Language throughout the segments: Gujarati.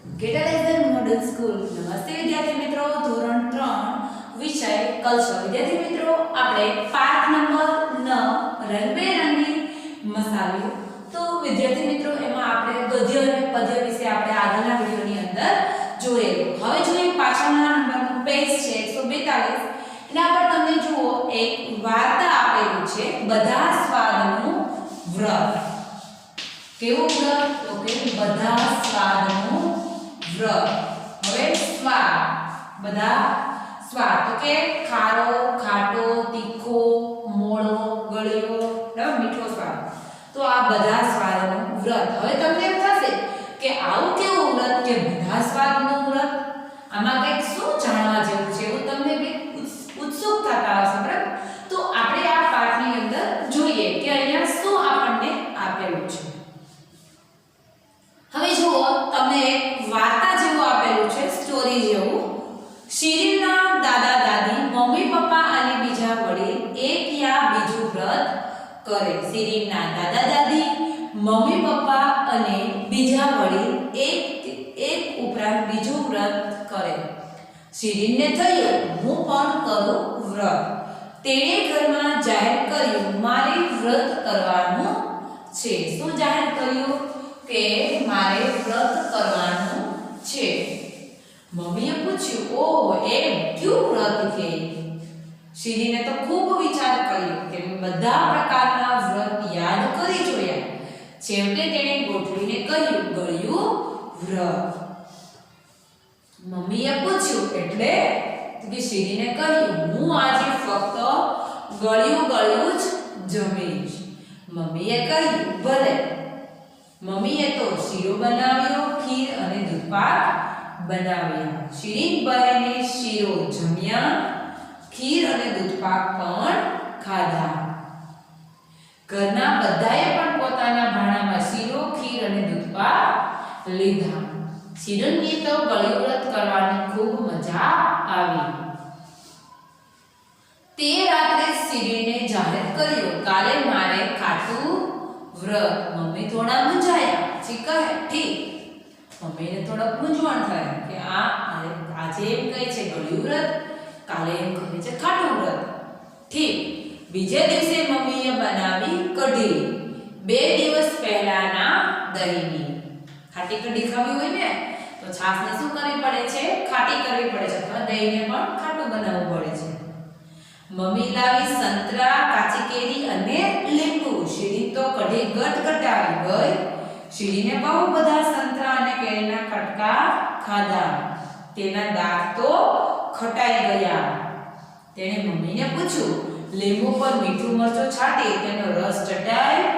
ગેટાલાઇઝર મોડલ સ્કૂલ. નમસ્તે વિદ્યાર્થી મિત્રો, ધોરણ 3 વિષય કલ્ચર. વિદ્યાર્થી મિત્રો, આપણે પાઠ નંબર 9 રંગબેરંગી મસાલો. તો વિદ્યાર્થી મિત્રો, એમાં આપણે ગદ્ય અને પદ્ય વિશે આપણે આગળના વિડિયોની અંદર જોયેલું. હવે જોઈએ પાછળના નંબરનું પેજ છે 142. એના પર તમે જુઓ એક વાર્તા આપેલું છે, બધા સ્વાદનું વ્રત. કેવું વ્રત? તો કે બધા સ્વાદનું વ્રત. હવે સ્વાદ, બધા સ્વાદ તો કે ખારો, ખાટો, તીખો, મોળો, ગળ્યો, બરાબર, મીઠો સ્વાદ. તો આ બધા સ્વાદનું વ્રત. હવે તમને એમ થશે કે આવું કેવું વ્રત કે બધા સ્વાદનું વ્રત? આમાં કંઈક શું જાણવા જેવું છે એવું તમને બી ઉત્સુક થતા હશે, બરાબર? તો આપણે આ પાઠની અંદર જોઈએ કે અહીંયા શું આપણને આપેલું છે. હવે જુઓ, તમને એક વાર્તા જેવું આપેલું છે, સ્ટોરી જેવું. શિરીનના દાદા દાદી, મમ્મી પપ્પા અને બીજા વડીલ એક યા બીજું વ્રત કરે. શિરીનના દાદા દાદી, મમ્મી પપ્પા અને બીજા વડીલ એક ઉપરાંત બીજું વ્રત કરે. શિરીનને થયું, હું પણ કરું વ્રત. તેણે ઘરમાં જાહેર કર્યું, મારે વ્રત કરવાનું છે. શું જાહેર કર્યું? કે મારે વ્રત કરવાનું છે. મમ્મીએ પૂછ્યું, ઓહ, એમ ક્યું વ્રત કે? શિરીને તો ખૂબ વિચાર કર્યો કે બધા પ્રકારના વ્રત યાદ કરી જોયા. છેવટે તેણે ગોઠવીને કહ્યું, ગળ્યું વ્રત. મમ્મીએ પૂછ્યું, એટલે? કે શિરીને કહ્યું, હું આજે ફક્ત ગળ્યું જ જમીશ. મમ્મીએ કહ્યું, ભલે. મમ્મીએ તો શીરો બનાવ્યો, ખીર અને દૂધપાક બનાવ્યા. શિરીન બહેને શીરો જમ્યા, ખીર અને દૂધપાક પણ ખાધા. ઘરના બધાએ પણ પોતાના ભાણામાં શીરો, ખીર અને દૂધપાક લીધા. શિરીનની તો ગળ્યું વ્રત કરવાની ખૂબ મજા આવી. તે રાત્રે શિરીને જાહેર કર્યું, કાલે મારે ખાટું વ્રત. મમ્મી થોડા મૂંઝાયા. પછી કહે, ઠીક. મમ્મીને થોડા મૂંઝવણ થાય કે આજે એમ કહે છે ગળ્યું વ્રત, કાલે એમ કહે છે ખાટું વ્રત. ઠીક. બીજે દિવસે મમ્મીએ બનાવી કઢી. 2 દિવસ પહેલાના દહીંની. ખાટી કઢી ખાવી હોય ને તો છાશને શું કરવી પડે છે? ખાટી કરવી પડે છે, અથવા દહીંને પણ ખાટું બનાવવું પડે છે. મમ્મી લાવી સંતરા, કાચી કેરી અને લીંબુ. શિરીન તો કઢી ગટગટાવી ગઈ. શિરીને બહુ બધા સંતરા અને કેરીના કટકા ખાધા. તેના દાંત તો ખટાઈ ગયા. તેણે મમ્મીને પૂછ્યું, લીંબુ પર મીઠું મરચું છાંટી તેનો રસ ચટાય?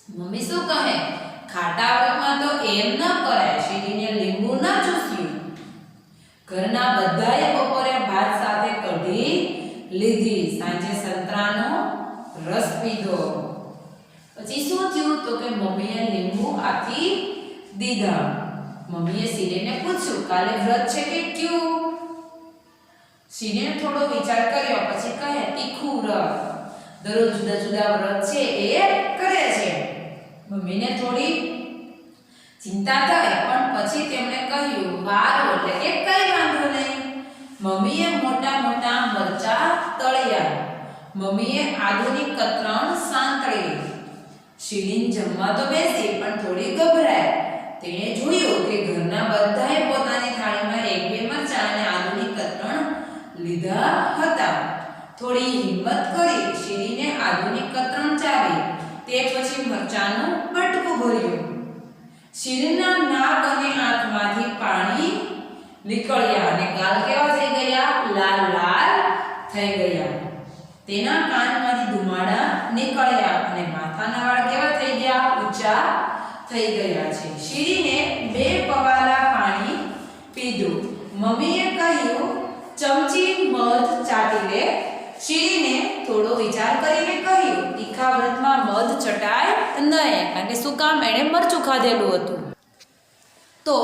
મમ્મી શું કહે, ખાટા વ્રતમાં તો એમ ન કરાય. શિરીને લીંબુ ન ચૂસ્યું. ઘરના બધાએ બપોરે ભાત સાથે કઢી લીધી. સાંજે સંતરાનો રસ પીધો. પછી શું થયું? તો કે મમ્મીએ લીંબુ આપી દીધા. મમ્મીએ શિરીને પૂછ્યું, કાલે વ્રત છે કે ક્યું? શિરીને થોડો વિચાર કર્યો. પછી કહે, તીખું વ્રત. દરરોજ જુદા જુદા વ્રત છે એ કરે છે. મમ્મીને થોડી ચિંતા થઈ, પણ પછી તેમણે કહ્યું, વારો, એટલે કે કઈ વાંધો નહીં. મમ્મીએ મોટા મોટા મરચા તળ્યા. મમ્મીએ આદુની કતરણ સાંતળી. શિરીન જમવા તો બેસી, પણ થોડી ગભરાય. તેણે જોયું કે ઘરના બધાએ પોતાની થાળીમાં 1-2 મરચા અને આદુની કતરણ લીધા હતા. થોડી હિંમત કરી શિરીને આદુની કતરણ ચાવી. તે પછી મરચાનું બટકું ભર્યું. શિરીનના નાક અને આંખમાંથી પાણી નીકળ્યા અને ગાલ કેવા થઈ ગયા? લાલ લાલ થઈ ગયા. તેના કાનમાંથી ધુમાડા નીકળ્યા અને માથાના વાળ કેવા થઈ ગયા? ઊંચા થઈ ગયા છે. શિરીને 2 પવાલા પાણી પીધું. મમ્મીએ કહ્યું, ચમચી મધ ચાટી લે. શિરીને થોડો વિચાર કરીને કહ્યું, તીખા વ્રતમાં મધ ચટાય નહીં, કારણ કે શું કામ? એણે મરચું ખાધેલું હતું. તો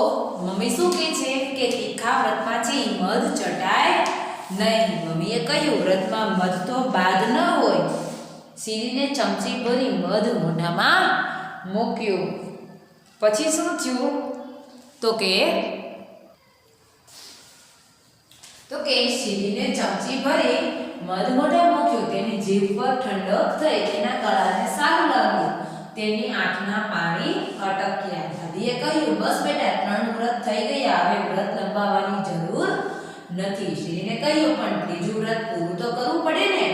મમ્મી શું કહે છે કે તીખા વ્રતમાં છે મધ ચટાય નહીં. મમ્મીએ કહ્યું, વ્રતમાં મધ તો બાદ ન હોય. શિરીને ચમચી ભરી મધ મોઢામાં મૂક્યું. પછી શું થયું? તો કે શીરીને ચમચી ભરી મધ મોઢે મૂક્યું, તેની જીભ પર ઠંડક થઈ, તેના ગળાને સારું લાગ્યું, તેની આંખના પાણી અટક્યા. દાદીએ કહ્યું, બસ બેટા, 3 વ્રત થઈ ગયા, હવે વ્રત લંબાવવાની જરૂર નથી. શીરીને કહ્યું, પણ ત્રીજું વ્રત પૂરું તો કરવું પડે ને.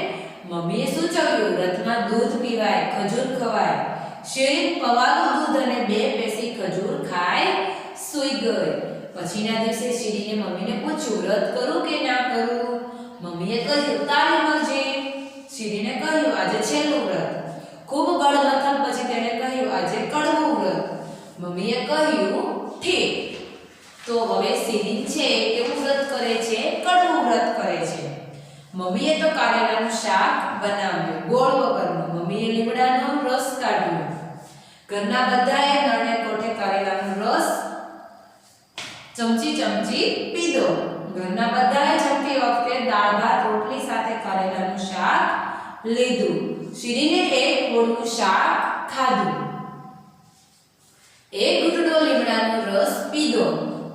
મમ્મીએ સૂચવ્યું, વ્રતમાં દૂધ પીવાય, ખજૂર ખવાય. શીરી પવાલું દૂધ અને 2 પેસી ખજૂર ખાઈ સૂઈ ગઈ. પછીના દિવસે શીરીને મમ્મીને પૂછ્યું, વ્રત કરું કે ના કરું? મમ્મીએ કહ્યું, તારી મરજી. શીરીને કહ્યું, આજે છેલ્લું વ્રત. ખૂબ ગળમથલ પછી તેણે કહ્યું, આજે કડવું વ્રત. મમ્મીએ કહ્યું, ઠીક. તો હવે શીરી છે કેવું વ્રત કરે છે? કડવું વ્રત કરે છે. મમ્મીએ તો કારેલાનું શાક બનાવ્યું, ગોળ વગરનું. મમ્મીએ લીમડાનો રસ કાઢ્યો. ઘરના બધાએ નળને કોઠે કારેલાનો રસ ચમચી પીધો. ઘરના બધાએ જમતી વખતે દાળ ભાત રોટલી સાથે કારેલાનું શાક લીધું. શીરીને એક કોળું શાક ખાધું. એક ઘૂંટડો લીમડાનો રસ પીધો.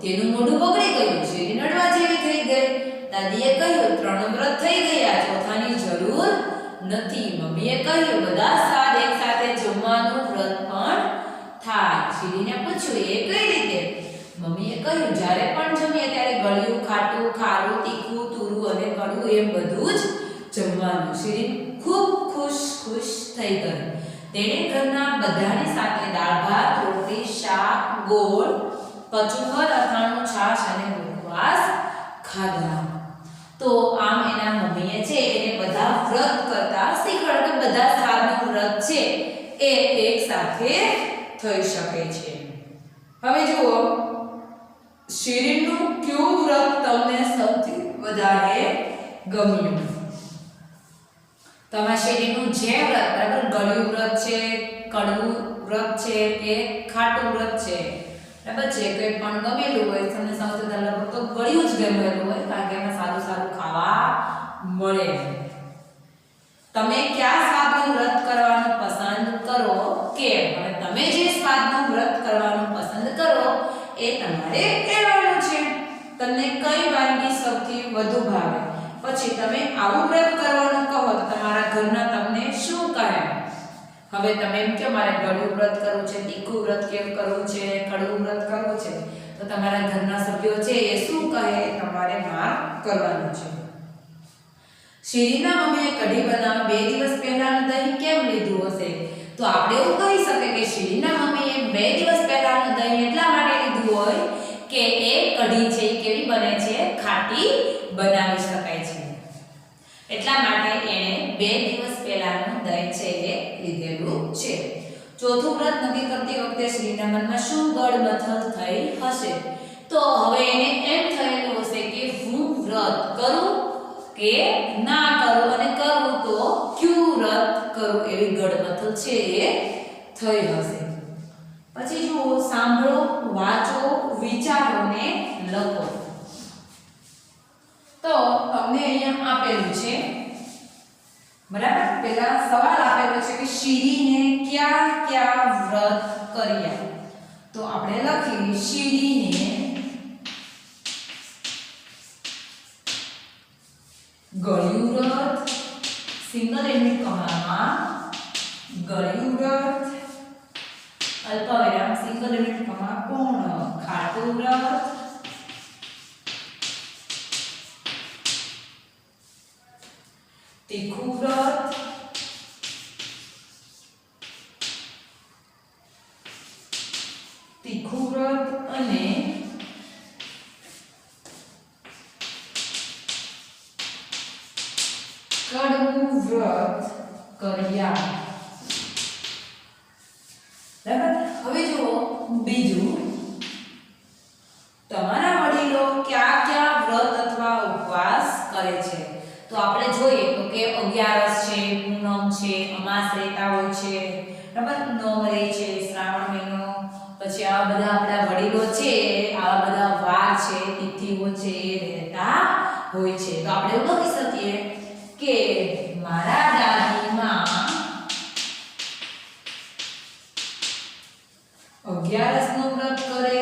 તેનું મોઢું બગડી ગયું. શીરી નડવા જેવી થઈ ગઈ. દાદીએ કહ્યું, 3 વ્રત થઈ ગયા, ચોથાની જરૂર નથી. મમ્મીએ કહ્યું, બધા સ્વાદ એક સાથે જમવાનું વ્રત પણ થાય. શીરીને પૂછ્યું, એ કઈ રીતે? મમ્મીએ કહ્યું, જ્યારે પણ જમીએ ત્યારે ગળ્યું, ખાટું, ખારું, તીખું, તુરું અને કડવું એમ બધું જ જમવાનું. શીરી ખૂબ ખુશ થઈ ગઈ. તેણે ઘરના બધાની સાથે દાળ ભાત રોટલી શાક ગોળ કચુંબર અથાણું છાશ અને ઉપવાસ ખાધા. તો આમ એના મમ્મીએ છે એને બધા વ્રત કરતા શીખવાડ્યું કે બધા સ્વાદનું વ્રત છે એ એક સાથે થઈ શકે છે. હવે જુઓ, શીરીનું કયું વ્રત તમને સૌથી વધારે ગમ્યું? તમારા શીરીનું જે વ્રત, બરાબર, ગળ્યું વ્રત છે, કડવું વ્રત છે કે ખાટું વ્રત છે, બરાબર છે, કંઈ પણ ગમેલું હોય, તમને સૌથી વધારે તો ગળ્યું જ ગમેલું હોય, કારણ કે એમાં સારું ખાવા મળે. તમે કયા સ્વાદનું વ્રત કરવાનું પસંદ કરો? કેમ? હવે તમે જે સ્વાદનું વ્રત કરવાનું પસંદ કરો એ તમારે કહેવાનું છે. તમને કઈ વાનગી સૌથી વધુ ભાવે? પછી તમે આવું વ્રત કરવાનું કહો તો તમારા ઘરના તમને શું કહે? હવે તમે એમ કે મારે ગળ્યું વ્રત કરવું છે, તીખું વ્રત કરવું છે, કડવું વ્રત કરવું છે, તો તમારા ઘરના સભ્યો છે એ શું કહે તમારે માર્ક કરવાનું છે. શીરીના મમ્મીએ કઢી બનાવવા 2 દિવસ પહેલાનું દહીં કેમ લીધું હશે? તો આપણે એવું કહી શકીએ કે શીરીના મમ્મીએ 2 દિવસ પહેલાનું દહીં એટલા માટે લીધું હોય કે એ કઢી છે કેવી બને છે? ખાટી બનાવી શકાય છે. એટલા માટે એણે 2 દિવસ પહેલાનું દહીં છે એ લીધેલું છે. ચોથું વ્રત નક્કી કરતી વખતે શીરીના મનમાં શું ગળમથલ થઈ હશે? તો હવે એને એમ થયેલું હશે કે હું વ્રત કરું કે ના કરું, અને કરું તો ક્યું વ્રત કરું, એવી ગળમથલ છે એ થઈ હશે. પછી જુઓ, સાંભળો, વાંચો, વિચારો ને લખો. તો તમને અહીંયા આપેલું છે, બરાબર, પહેલા સવાલ આપેલો છે કે શીરીને કયા વ્રત કર્યા? તો આપણે લખીએ, શીરીને ગળ્યું વ્રત, સિંગલ યુનિટ કમામાં ગળ્યું વ્રત, અલ્પવિરામ સિંગલ યુનિટ કમા પૂર્ણ ખાટું વ્રત, તીખું વ્રત, અને કડવું વ્રત કર્યા. બરાબર. હવે જુઓ બીજું, તમારા વડીલો કયા વ્રત અથવા ઉપવાસ કરે છે? તો આપણે જોઈએ તો કે 11 છે, પૂનમ છે, અમાસ રહેતા હોય છે, બરાબર, નોમ રહે છે, શ્રાવણ મહિનો, પછી આ બધા આપણા વડીલો છે આવા બધા વાર છે, તિથિઓ છે એ રહેતા હોય છે. તો આપણે એવું લખી શકીએ કે મારા દાદીમાં 11 નું વ્રત કરે,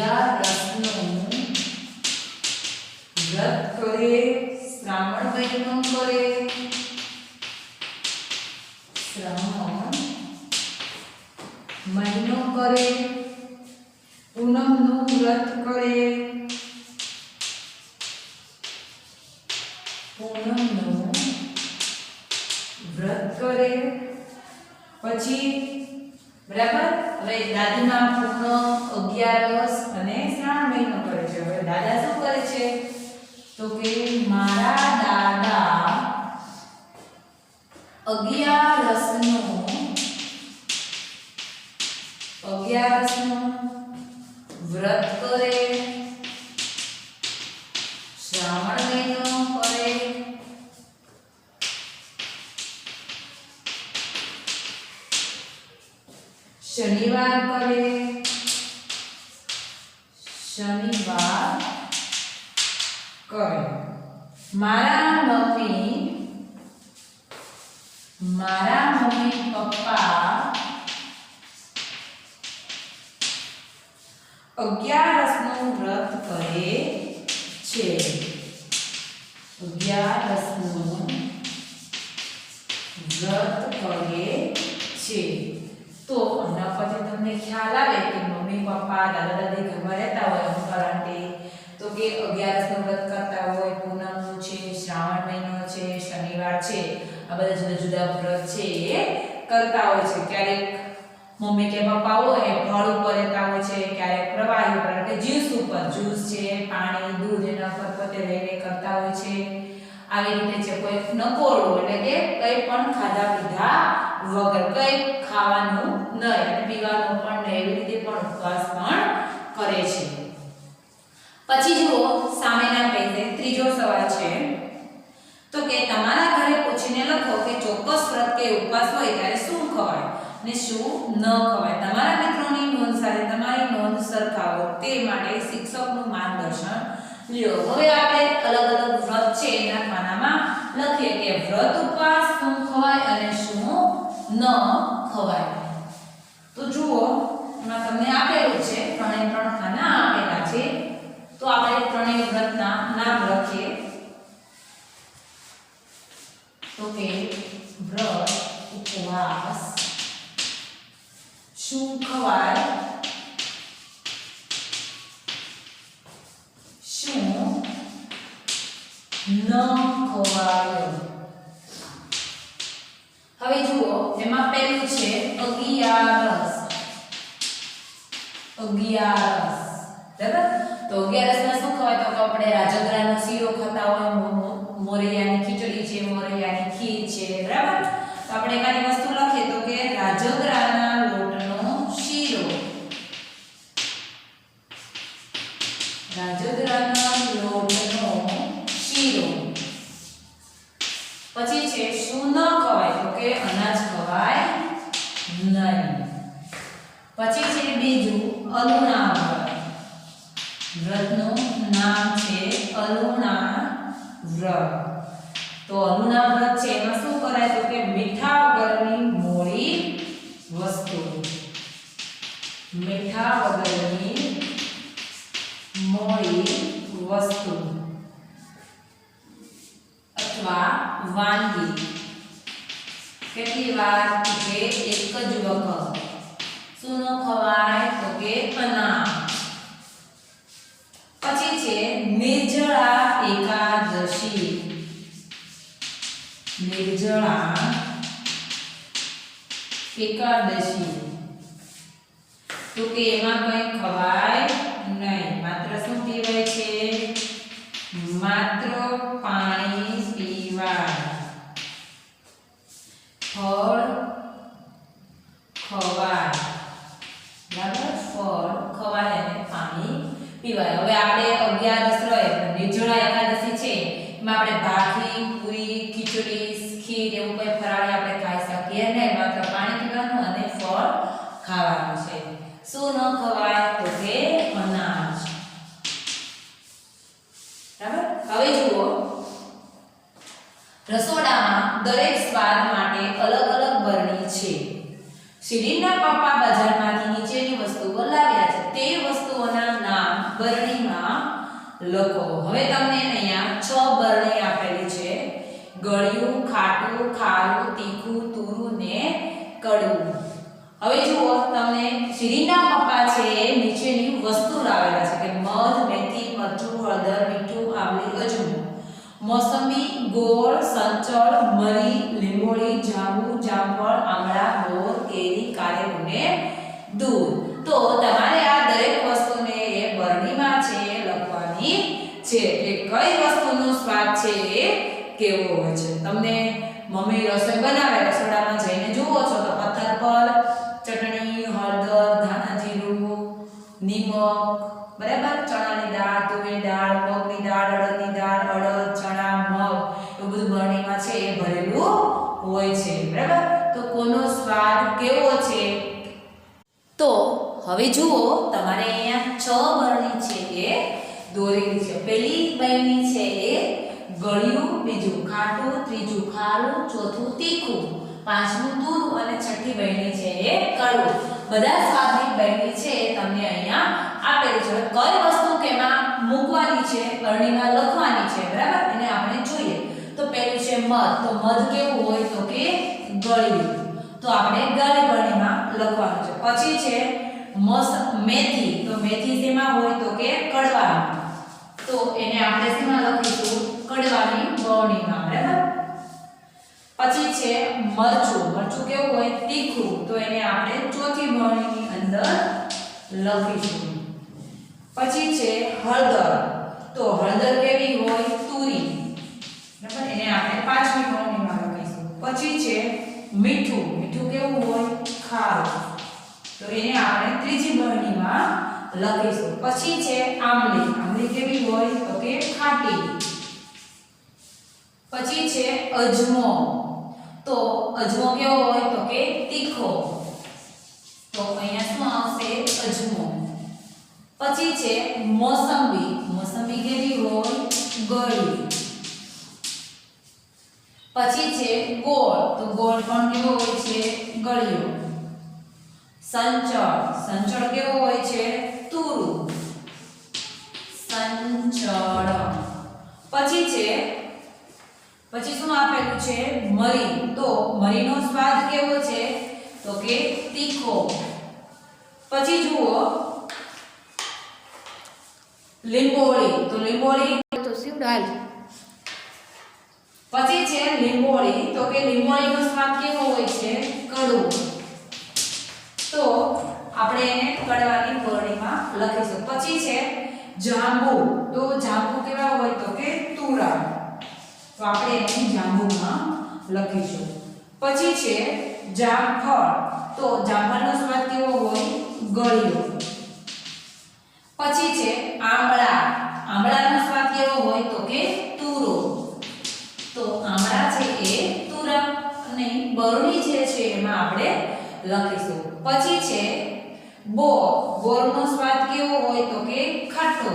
અગિયારસનું વ્રત કરે, શ્રાવણ મહિનો કરે, શ્રાવણ મહિનો કરે, પૂનમનું વ્રત કરે, પૂનમનું વ્રત કરે, પછી બરાબર. હવે દાદીમાં પૂનમ, અગિયારસ અને શ્રાવણ મહિનો કરે છે. હવે દાદા શું કરે છે તો કે મારા દાદા અગિયારસનું વ્રત કરે, શ્રાવણ મહિનો કરે, શનિવાર કરે, મારા મમ્મી પપ્પા અગિયારસનું વ્રત કરે છે, અગિયારસનું વ્રત કરે છે. તો આના પરથી તમને ખ્યાલ આવે કે મમ્મી પપ્પા દાદા દાદી ઘરમાં રહેતા હોય, અંકલ આંટી, તો કે અગિયારસનું વ્રત કરતા હોય, પૂનમનું છે, શ્રાવણ મહિનો છે, શનિવાર છે, આ બધા જુદા જુદા વ્રત છે એ કરતા હોય છે. ક્યારેક મમ્મી કે પપ્પા હોય એ ફળ ઉપર રહેતા હોય છે, ક્યારેક પ્રવાહી ઉપર એટલે જ્યુસ ઉપર, જ્યુસ છે, પાણી, દૂધ એના પર પોતે લઈને કરતા હોય છે. આવી રીતે છે. કોઈ નકોરડું એટલે કે કંઈ પણ ખાધા પીધા વગર, કંઈ ખાવાનું નહીં અને પીવાનું પણ નહીં, એવી રીતે પણ ઉપવાસ પણ કરે છે. પછી જુઓ સામેના પેજે ત્રીજો સવાલ છે તો કે તમારા ઘરે પૂછીને લખો કે ચોક્કસ વ્રત કે ઉપવાસ હોય ત્યારે શું ખવાય ને શું ન ખવાય. તમારા મિત્રોની નોંધ સાથે તમારી નોંધ સરખાવો, તે માટે શિક્ષકનું માર્ગદર્શન લ્યો. હવે આપણે અલગ અલગ વ્રત છે એના ખાનામાં લખીએ કે વ્રત ઉપવાસ શું ખવાય અને શું ન ખવાય. તો જુઓ એમાં તમને આપેલું છે, ત્રણે ત્રણ ખાના આપેલા છે. તો આપણે ત્રણેય વ્રતના નામ લખીએ તો કે વ્રત ઉપવાસ શું ખવાય, શું ન ખવાય. હવે જુઓ એમાં પહેલું છે અગિયારસ. બરાબર. તો અગિયારસમાં શું ખવાય તો આપણે રાજગરાનો શીરો ખાતા હોય, મોરૈયાની ખીચડી છે, મોરૈયાની ખીર છે, બરાબર. તો આપણે એકાદી વસ્તુ લખીએ તો કે રાજગરાના લોટનો શીરો, રાજગરાના લોટનો શીરો. પછી છે શું ન ખવાય તો કે અનાજ ખવાય નહીં. પછી છે બીજું અલુણા વ્રત. વ્રતનું નામ છે અલુણા વ્રત. તો અલુણા વ્રત છે એમાં શું કરાય તો કે મીઠા વગરની મોળી વસ્તુ, મીઠા વગરની મોળી વસ્તુ અથવા વાનગી. કેટલી વાર કે એક જ વખત. શું ન ખવાય તો કે અનાજ. પછી છે નિર્જળા એકાદશી. નિર્જળા એકાદશી તો કે એમાં કંઈ ખવાય નહીં, માત્ર શું પીવાય છે, માત્ર પાણી પીવાય. ફળ ખવાય, બરાબર, ફળ ખવાય અને પાણી પીવાય. હવે આપણે અગિયારસ રહે નિર્જળા એકાદશી છે એમાં આપણે ભાખરી, પૂરી, ખીચડી, ખીર એવું કંઈ ફરાળી આપણે ખાઈ શકીએ નહીં, માત્ર પાણી પીવાનું અને ફળ ખાવાનું છે. શું ન ખવાય તો કે અનાજ. બરાબર. હવે જુઓ રસોડામાં દરેક સ્વાદ માટે અલગ અલગ બરણી છે. શિરીનના પપ્પા બજારમાંથી નીચેની વસ્તુઓ લાવ્યા છે, તે વસ્તુઓના નામ લખો. હવે તમને અહીંયા 6 બરણી આપેલી છે. ગળ્યું, ખાટું, ખારું, તીખું, તુરું ને કડવું. હવે જુઓ તમને શિરીના પપ્પા છે નીચેની વસ્તુ લાવેલા છે કે મધ, મેથી, મરચું, હળદર, મીઠું, આંબલી, અજમો, મોસંબી, ગોળ, સંચળ, મરી, લીંબોળી, જાંબુ, જામફળ, આમળા, બોર, કેરી, કારેલું ને દૂધ. તો તમારે આ દરેક વસ્તુને એ બરણીમાં છે લખવાની છે કે કઈ વસ્તુનો સ્વાદ છે એ કેવો હોય છે. તમને મમ્મી રસોઈ બનાવે રસોડામાં જઈને જુઓ છો તો પથ્થર પર ચટણી, હળદર, ધાણા જીરું, નિમક, બરાબર, ચણાની દાળ, તુવેરની દાળ, મગની દાળ, અડદની દાળ, અડદ, ચણા, મગ એવું બધું બરણીમાં છે એ ભરેલું હોય છે. બરાબર, તો કોનો સ્વાદ કેવો છે? તો હવે જુઓ તમારે અહીંયા 6 બરણી છે એ દોરેલી છે. પહેલી બરણી છે એ ગળ્યું, બીજું ખાટું, ત્રીજું ખારું, ચોથું તીખું, પાંચમું તુરું અને છઠ્ઠી બરણી છે એ કડવું. બધા સ્વાદની બરણી છે તમને અહીંયા આપેલી છે. કઈ વસ્તુ કેમાં મૂકવાની છે બરણીમાં લખવાની છે, બરાબર, એને આપણે જોઈએ. તો પહેલું છે મધ. તો મધ કેવું હોય તો કે ગળ્યું, તો આપણે ગળી બરણીમાં લખવાનું છે. પછી છે મેથી. તો મેથી શેમાં હોય તો કે કડવામાં, તો એને આપણે શેમાં લખીશું? કડવાની બરણીમાં, બરાબર. પછી છે મરચું. મરચું કેવું હોય? તીખું, તો એને આપણે ચોથી બરણીની અંદર લખીશું. પછી છે હળદર. તો હળદર કેવી હોય? તુરી, બરાબર, એને આપણે પાંચમી બરણીમાં લખીશું. પછી છે મીઠું. મીઠું કેવું હોય? ખારું, તો એને આપણે ત્રીજી બરણીમાં લખીશું. પછી છે આંબલી. આંબલી કેવી હોય તો કે ખાટી. પછી છે અજમો. તો અજમો કેવો હોય તો કે તીખો, તો અહીંયા શું આવશે? અજમો. પછી છે મોસંબી. મોસંબી કેવી હોય? ગળી. પછી છે ગોળ. તો ગોળ પણ કેવો હોય છે? ગળ્યો. સંચળ. સંચળ કેવો હોય છે? તુરું. સંચળ. પછી શું આપેલું છે? મરી. તો મરીનો સ્વાદ કેવો છે તો કે તીખો. પછી જુઓ લીંબોળી. તો લીંબોળી તો શું ડાલ. પછી છે લીંબોળી. તો કે લીંબોળીનો સ્વાદ કેવો હોય છે? કડવો. તો આપણે એને કડવાની બરણીમાં લખીશું. પછી છે જાંબુ. તો જાંબુ કેવા હોય તો કે તુરા, તો આપણે એને જાંબુમાં લખીશું. પછી છે જામફળ. તો જામફળનો સ્વાદ કેવો હોય? ગળ્યો. પછી છે આંબળા. આંબળાનો સ્વાદ કેવો હોય તો કે તુરો, તો આંબળા છે એ તુરા અને બરણી જે છે એમાં આપણે લખીશું. પછી છે બોર. બોરનો સ્વાદ કેવો હોય તો કે ખાટો.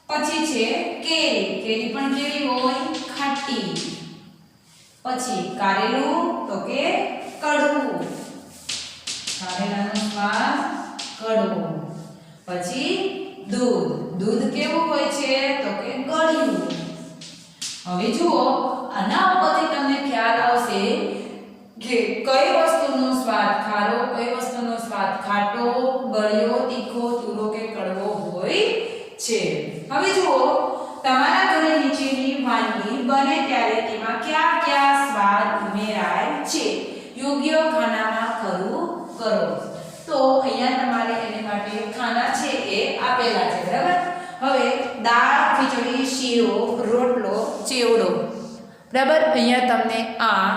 પછી છે કેરી. કેરી પણ કેવી હોય? ખાટી. પછી કારેલું. તો કે કડવું. કારેલાનો સ્વાદ કડવો. પછી દૂધ. દૂધ કેવું હોય છે તો કે ગળ્યું. હવે જુઓ આના ઉપરથી તમને ખ્યાલ આવશે કે કઈ વસ્તુનો સ્વાદ ખારો, કઈ વસ્તુનો સ્વાદ ખાટો, ગળ્યો, તીખો, તુરો કે કડવો હોય છે. હવે જુઓ તમારા ઘરે નીચેની વાનગી બને ત્યારે તેમાં કયા કયા સ્વાદ ઉમેરાય છે યોગ્ય ખાનામાં ખરું કરો. તો અહીંયા તમારે એને માટે ખાના છે એ આપેલા છે, બરાબર. હવે દાળ, ખીચડી, શીરો, રોટલો, ચેવડો, બરાબર. અહીંયા તમને આ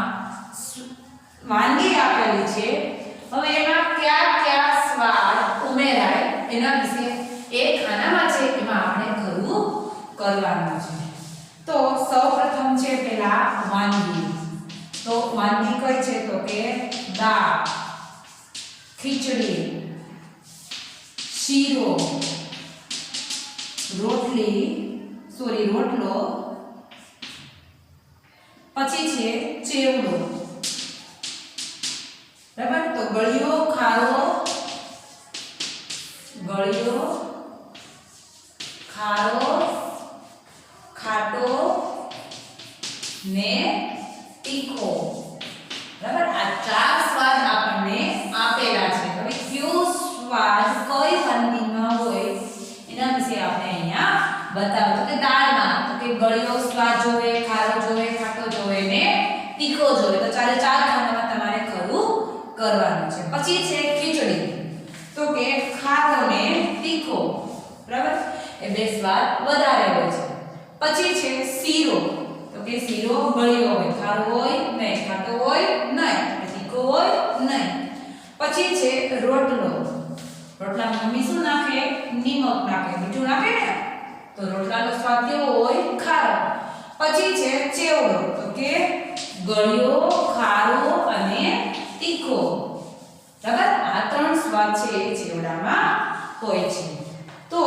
વાનગી આપેલી છે. હવે એમાં કયા કયા સ્વાદ ઉમેરાય એના વિશે એ ખાનામાં છે એમાં આપણે ખરું કરવાનું છે. તો સૌપ્રથમ છે પેલા વાનગી. તો વાનગી કઈ છે તો કે દાળ, ખીચડી, શીરો, રોટલો, પછી છે ચેવડો, બરાબર. તો ગળ્યો, ખારો, ખાટો ને તીખો. બરાબર, આ 4 સ્વાદ આપણને આપેલા છે. હવે કયો સ્વાદ કઈ વાનગીમાં હોય એના વિશે આપણે અહીંયા બતાવો. તો કે દાળમાં તો કે ગળ્યો સ્વાદ જોવે, ખારો જોવે, ખાટો જોવે ને તીખો જોવે. તો ચારે 4 ખાનામાં તમારે ખરું કરવાનું છે. પછી છે ખીચડી, તો કે ખારો ને તીખો. બરાબર, એ બે સ્વાદ વધારે હોય છે. પછી છે શીરો, તો કે શીરો ગળ્યો હોય, ખારો હોય નહીં, ખાટો હોય નહીં, તીખો હોય નહીં. પછી છે રોટલો, રોટલામાં મમ્મી શું નાખે? નિમક નાખે, મીઠું નાખે ને, તો રોટલાનો સ્વાદ કેવો હોય? ખારો. પછી છે ચેવડો, તો કે ગળ્યો, ખારો અને તીખો. બરાબર, આ 3 સ્વાદ છે એ ચેવડામાં હોય છે. તો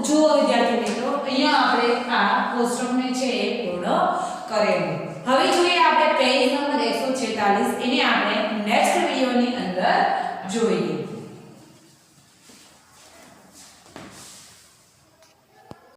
જુઓ વિદ્યાર્થી મિત્રો, અહીંયા આપણે આ કોષ્ટકને છે એ પૂર્ણ કરેલું. હવે જોઈએ આપણે પેજ નંબર 146, એને આપણે નેક્સ્ટ વિડિયોની અંદર જોઈએ.